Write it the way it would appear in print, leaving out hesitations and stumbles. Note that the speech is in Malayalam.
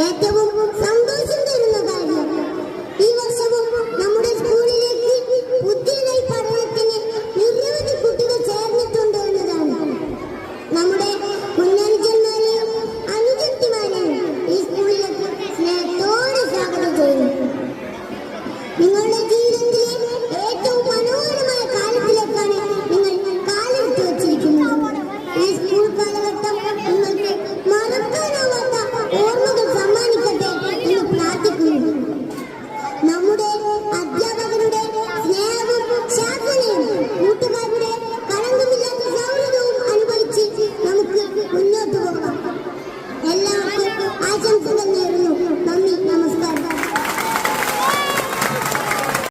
ഏറ്റവും സന്തോഷം തരുന്ന കാര്യം. ഈ വർഷവും നമ്മുടെ സ്കൂളിലേക്ക് ബുദ്ധിയിലെ പഠനത്തിന് നിരവധി കുട്ടികൾ ചേർന്നിട്ടുണ്ട് എന്നതാണ്. നമ്മുടെ കുഞ്ഞനുജന്മാരെയും അനുജത്തിമാരെയും ഈ സ്കൂളിലേക്ക് സ്നേഹത്തോടെ സ്വാഗതം ചെയ്യുന്നു. നിങ്ങളുടെ ജീവിതത്തിലെ ഏറ്റവും മനോഹരമായ കാലത്തിലേക്കാണ് നിങ്ങൾ കാലെടുത്ത് വച്ചിരിക്കുന്നത്. ഈ സ്കൂൾ കാലഘട്ടം നിങ്ങൾക്ക് മറക്കാനാവാത്ത ഓർമ്മകൾ സമ്മാനിക്കട്ടെ എന്ന് പ്രാർത്ഥിക്കുന്നു. നമ്മുടെ അധ്യാപകരുടെ സ്നേഹവും ശാസനയും കൂട്ടുകാരുടെ കളങ്കമില്ലാത്ത സൗഹൃദവും അനുഭവിച്ച് നമുക്ക് മുന്നോട്ട് പോകാം. എല്ലാവർക്കും ആശംസകൾ.